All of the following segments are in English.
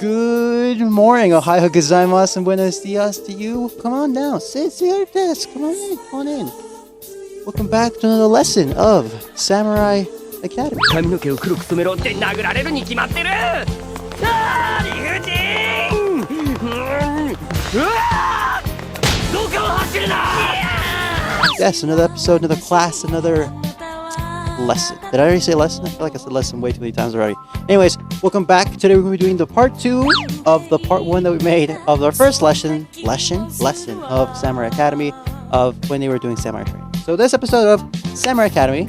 Good morning, Ohio gozaimasu and buenos dias to you. Come on down, sit at your desk. Come on in. Welcome back to another lesson of Samurai Academy. 髪の毛を黒く染めろって殴られるに決まってる。理不尽。うわー、どこを走るな。Yes, another episode, another class, another lesson. Did I already say lesson? I feel like I said lesson way too many times already. Anyways, welcome back. Today we're going to be doing the part 2 of the part 1 that we made of our first lesson of Samurai Academy, of when they were doing Samurai training. So this episode of Samurai Academy,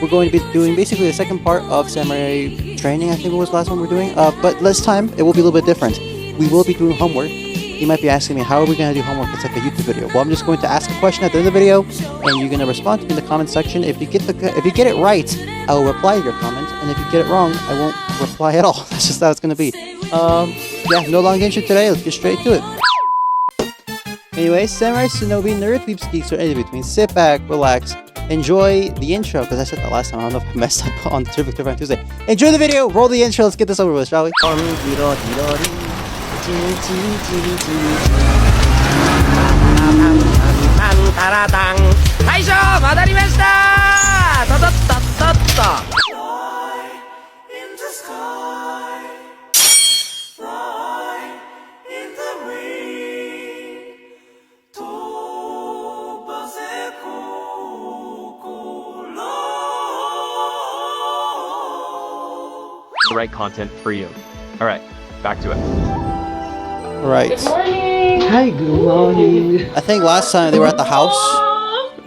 we're going to be doing basically the second part of Samurai training, I think it was the last one we're doing. But this time, it will be a little bit different. We will be doing homework. You might be asking me, how are we going to do homework? It's like a YouTube video. Well, I'm just going to ask a question at the end of the video, and you're going to respond to me in the comment section. If you get it right, I will reply to your comment, and if you get it wrong, I won't reply at all. That's just how it's going to be. Yeah, no long intro today. Let's get straight to it. Anyway, Samurai, Shinobi, Nerd, Weeps, Geeks, or anything between. Sit back, relax, enjoy the intro, because I said that last time. I don't know if I messed up on Terrific Turf on Tuesday. Enjoy the video, roll the intro, let's get this over with, shall we? 大将戻りました。ととっとっとっと。The right content for you. All right, back to it. Right. Good morning. Hi, good morning. I think last time they were at the house.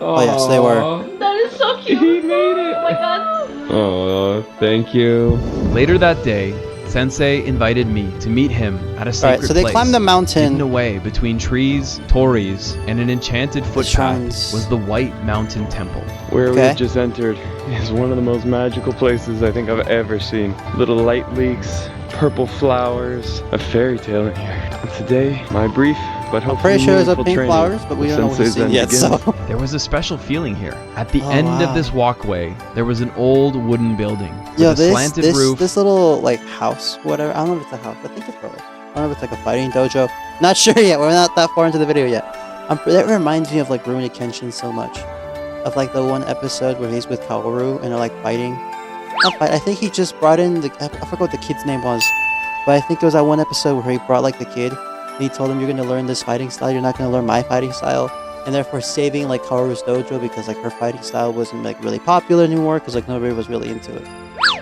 Oh, yes, they were. That is so cute. He made it. Oh my god. Oh, thank you. Later that day, Sensei invited me to meet him at a sacred Alright, so they place. climbed the Hidden mountain. away between trees, tories, and an enchanted footpath shrines. was the White Mountain Temple. Where Okay. we've just entered is one of the most magical places I think I've ever seen. Little light leaks, purple flowers, a fairy tale in here. And today, my brief but I'm hopefully pretty sure there's a meaningful pink training flowers, but we don't know what he's Sensei's seen end yet, begins. so. There was a special feeling here. At the Oh, end wow. of this walkway, there was an old wooden building with Yo, a slanted roof. this little, like, house, whatever. I don't know if it's a house. I think it's probably. I don't know if it's like a fighting dojo. Not sure yet. We're not that far into the video yet. That reminds me of, like, Rurouni Kenshin so much. Of, like, the one episode where he's with Kaoru and they're, like, fighting. Not fight. I think he just brought in the. I forgot what the kid's name was. But I think it was that one episode where he brought, like, the kid. And he told him, you're going to learn this fighting style. You're not going to learn my fighting style. And therefore saving, like, Kaoru's dojo because, like, her fighting style wasn't, like, really popular anymore because, like, nobody was really into it.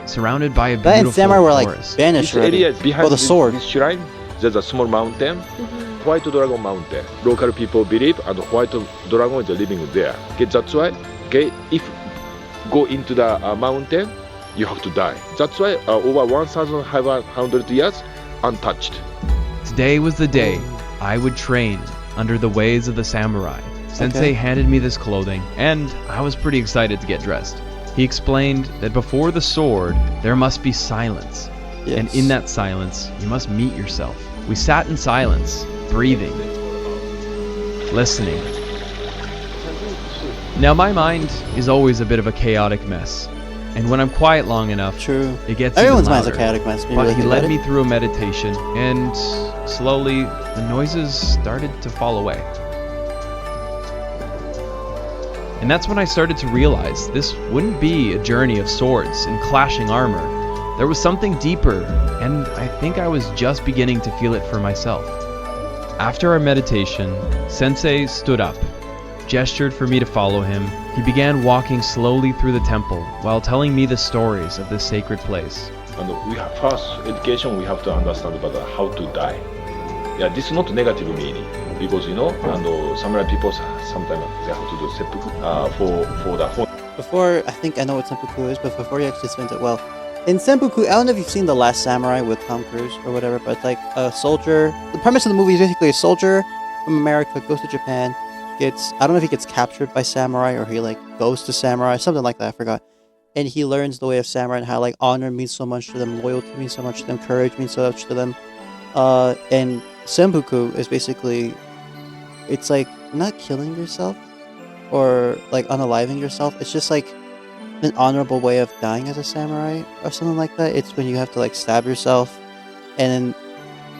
Surrounded by a That and beautiful Samurai were, like, forest. banished This already. area is behind Oh, the sword. this shrine. There's a small mountain, White Dragon Mountain. Local people believe and White Dragon is living there. Okay, that's why. Okay, if go into the mountain, you have to die. That's why over 1,500 years untouched. Today was the day I would train under the ways of the samurai. Sensei handed me this clothing, and I was pretty excited to get dressed. He explained that before the sword, there must be silence. Yes. And in that silence, you must meet yourself. We sat in silence, breathing, listening. Now my mind is always a bit of a chaotic mess. And when I'm quiet long enough, True. it gets Everyone's even mind's a louder. chaotic mess. But he led me through a meditation, and slowly the noises started to fall away. And that's when I started to realize this wouldn't be a journey of swords and clashing armor. There was something deeper, and I think I was just beginning to feel it for myself. After our meditation, Sensei stood up, gestured for me to follow him. He began walking slowly through the temple while telling me the stories of this sacred place. And we have first education. We have to understand about how to die. Yeah, this is not negative meaning because and samurai people sometimes they have to do seppuku for the home. Before, I think I know what Senpuku is, but before you actually explain it well. In Senpuku, I don't know if you've seen The Last Samurai with Tom Cruise or whatever, but it's like a soldier. The premise of the movie is basically a soldier from America goes to Japan, I don't know if he gets captured by samurai or he like goes to samurai, something like that, I forgot. And he learns the way of samurai and how like honor means so much to them, loyalty means so much to them, courage means so much to them. And Senpuku is basically, it's like not killing yourself or like unaliving yourself. It's just like an honorable way of dying as a samurai or something like that. It's when you have to like stab yourself and then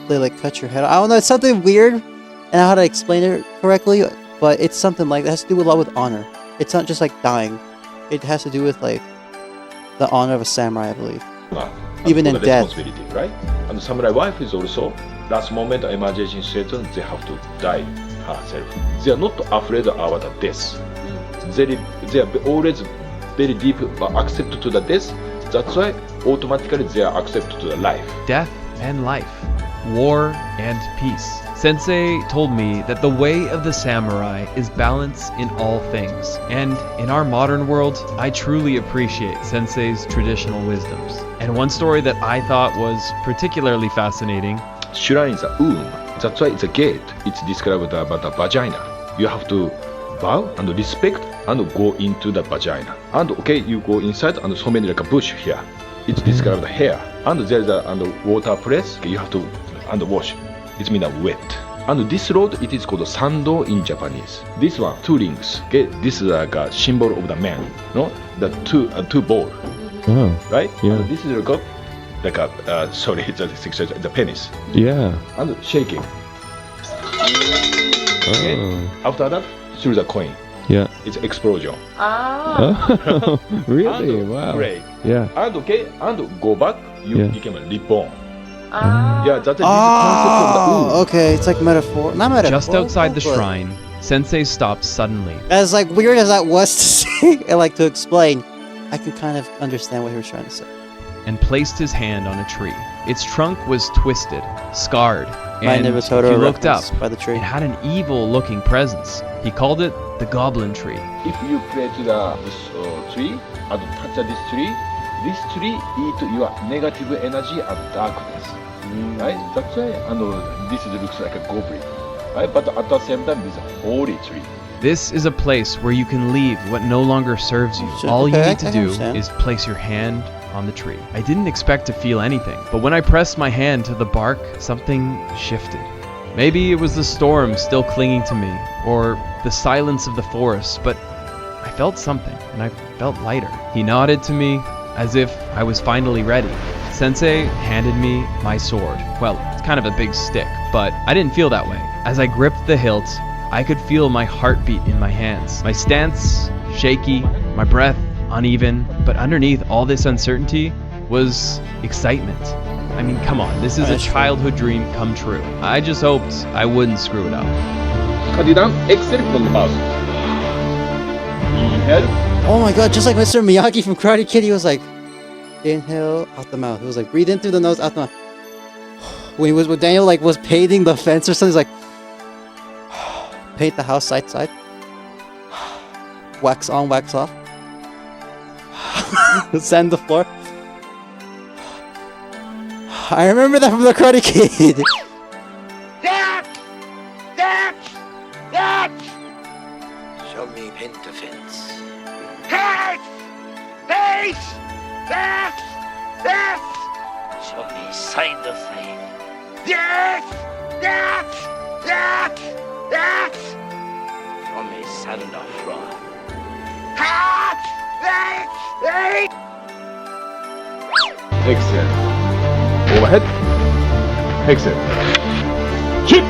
they like cut your head off. I don't know. It's something weird, and I don't know how to explain it correctly, but it's something like that has to do a lot with honor. It's not just like dying. It has to do with like the honor of a samurai, I believe. Even in death. Responsibility, right? And samurai wife is also last moment emergency situation. They have to die herself. They are not afraid about the death. They are always very deep accept to the death. That's why automatically they are accept to the life. Death and life, war and peace. Sensei told me that the way of the samurai is balance in all things. And in our modern world, I truly appreciate Sensei's traditional wisdoms. And one story that I thought was particularly fascinating. Shrine is a womb. That's why it's a gate. It's described about the vagina. You have to bow and respect and go into the vagina. And okay, you go inside and so many like a bush here. It's described the hair. And there is a water place. You have to wash. It means wet. And this road, it is called sando in Japanese. This one, two rings. Okay, this is like a symbol of the man. No, the two ball, Oh, right? Yeah. And this is like a sorry, the penis. yeah. And shaking. Okay. Oh, After that, through the coin. yeah. It's explosion. Ah. Oh, really? And Wow. break. Yeah. And okay, and go back, you Yeah. become a reborn. Ah. Yeah, that's the concept of the Oh, okay. It's like metaphor. Not metaphor. Just outside the but- shrine, Sensei stopped suddenly. As like weird as that was to say and like to explain, I can kind of understand what he was trying to say. And placed his hand on a tree. Its trunk was twisted, scarred, Mind and of a if Totoro you looked up, reference by the tree. it had an evil-looking presence. He called it the Goblin Tree. If you pray to this tree and touch this tree eat your negative energy and darkness. Right? That's why this looks like a goblin. Right? But at the same time, this is a holy tree. This is a place where you can leave what no longer serves you. Sure, All you okay, need to I do understand. is place your hand on the tree. I didn't expect to feel anything, but when I pressed my hand to the bark, something shifted. Maybe it was the storm still clinging to me, or the silence of the forest, but I felt something, and I felt lighter. He nodded to me as if I was finally ready. Sensei handed me my sword. Well, it's kind of a big stick, but I didn't feel that way. As I gripped the hilt, I could feel my heartbeat in my hands. My stance shaky, my breath uneven, but underneath all this uncertainty was excitement. I mean, come on, this is a That's true. childhood dream come true. I just hoped I wouldn't screw it up. Cut it down, except from the mouth. Inhale. Oh my god, just like Mr. Miyagi from Karate Kid, he was like, inhale out the mouth. He was like, breathe in through the nose, out the mouth. When Daniel like was painting the fence or something, he's like, paint the house side to side. Wax on, wax off. Sand the floor. I remember that from the Karate Kid. Show me paint the fence. Show me side to side. Show me sand on floor. Exhale. Overhead. Exhale. Chip.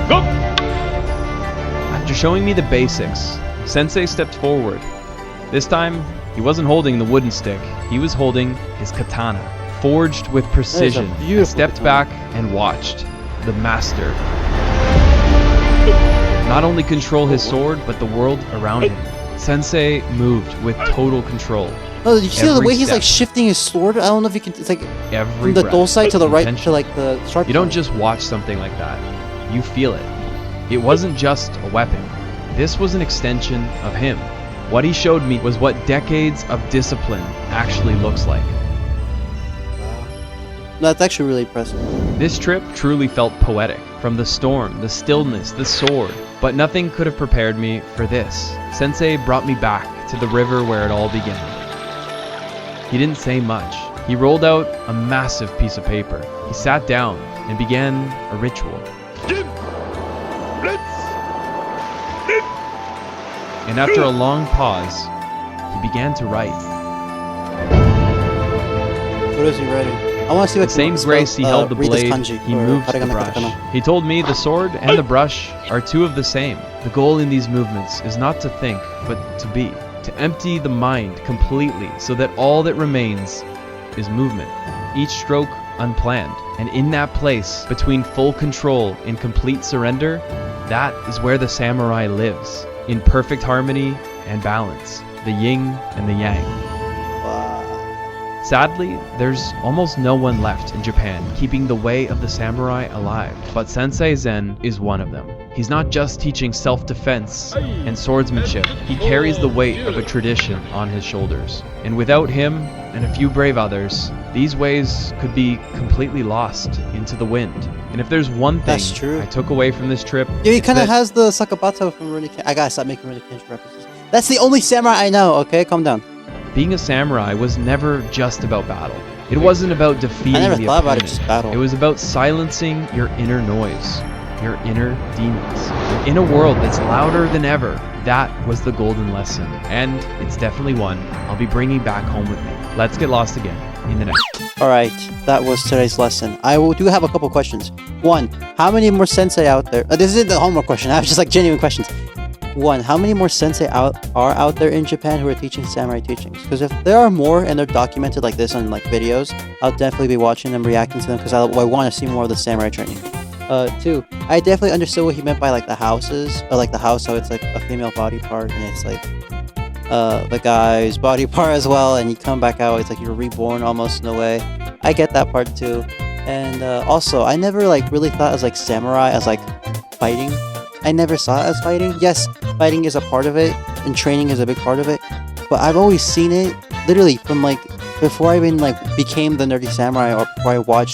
Go. After showing me the basics, Sensei stepped forward. This time, he wasn't holding the wooden stick, he was holding his katana, forged with precision. I beautiful stepped katana. back and watched the master not only control his sword, but the world around him. Sensei moved with total control. Oh, did you see the Every way he's step. like shifting his sword? I don't know if you can. It's like Every from the breath, dull side to the right to intention. like the sharp. You don't side. just watch something like that. You feel it. It wasn't just a weapon. This was an extension of him. What he showed me was what decades of discipline actually looks like. No, that's actually really impressive. This trip truly felt poetic. From the storm, the stillness, the sword. But nothing could have prepared me for this. Sensei brought me back to the river where it all began. He didn't say much. He rolled out a massive piece of paper. He sat down and began a ritual. And after a long pause, he began to write. What is he writing? I want to see what The same grace he held the read this blade, kanji, he or moves the haragana brush. katakana. He told me the sword and the brush are two of the same. The goal in these movements is not to think, but to be. To empty the mind completely so that all that remains is movement. Each stroke unplanned. And in that place, between full control and complete surrender, that is where the samurai lives. In perfect harmony and balance. The yin and the yang. Wow. Sadly, there's almost no one left in Japan keeping the way of the samurai alive, but Sensei Zen is one of them. He's not just teaching self-defense and swordsmanship, he carries the weight of a tradition on his shoulders. And without him, and a few brave others, these ways could be completely lost into the wind. And if there's one thing That's true. I took away from this trip, Yeah, he it's kind of that has the Sakabata from Rurouni Kenshin. I gotta stop making Rurouni Kenshin references. That's the only samurai I know, okay? Calm down. being a samurai was never just about battle. It wasn't about defeating I never the thought about opponent. it, just battle. It was about silencing your inner noise, your inner demons. And in a world that's louder than ever, that was the golden lesson. And it's definitely one I'll be bringing back home with me. Let's get lost again in the next. Alright, that was today's lesson. Do have a couple questions. One, how many more sensei out there? This isn't the homework question, I have just like genuine questions. One, how many more sensei are out there in Japan who are teaching samurai teachings? Because if there are more and they're documented like this on like videos, I'll definitely be watching them, reacting to them, because I want to see more of the samurai training. Two, I definitely understood what he meant by like the houses, or like the house, so it's like a female body part, and it's like the guy's body part as well, and you come back out, it's like you're reborn almost in a way. I get that part too. And also, I never like really thought as like samurai as like fighting. I never saw it as fighting. Yes, fighting is a part of it, and training is a big part of it, but I've always seen it literally from like before I even like became the nerdy samurai, or before I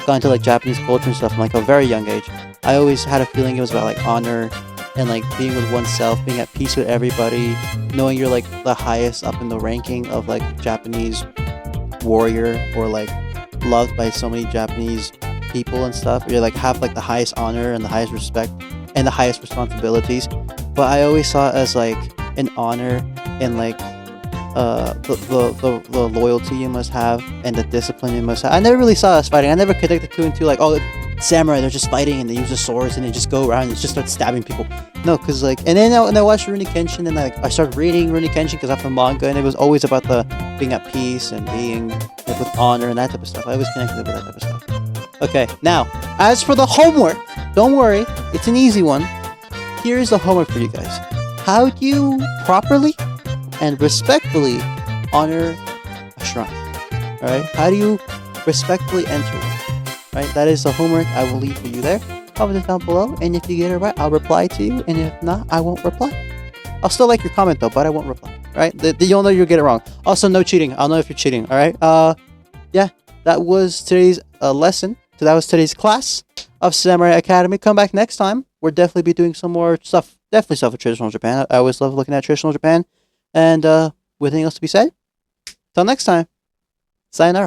got into like Japanese culture and stuff from like a very young age. I always had a feeling it was about like honor and like being with oneself, being at peace with everybody, knowing you're like the highest up in the ranking of like Japanese warrior, or like loved by so many Japanese people and stuff. You're like have like the highest honor and the highest respect and the highest responsibilities. But I always saw it as like an honor and like the loyalty you must have and the discipline you must have. I never really saw us fighting. I never connected two and two like, oh, samurai, they're just fighting and they use the swords and they just go around and just start stabbing people. No, because like, and then I watched Rurouni Kenshin, and like I started reading Rurouni Kenshin because I'm from manga, and it was always about the being at peace and being like, with honor and that type of stuff. I was connected with that type of stuff. Okay, now as for the homework, don't worry, it's an easy one. Here's the homework for you guys. How do you properly and respectfully honor a shrine? All right, how do you respectfully enter one? Right, that is the homework I will leave for you there. Comment it down below, and if you get it right, I'll reply to you, and if not, I won't reply. I'll still like your comment though, but I won't reply. Right? You'll know you'll get it wrong. Also, no cheating. I'll know if you're cheating. All right. Yeah, that was today's lesson. So that was today's class of Samurai Academy. Come back next time. We'll definitely be doing some more stuff. Definitely stuff with traditional Japan. I always love looking at traditional Japan. And with anything else to be said, till next time. Sayonara.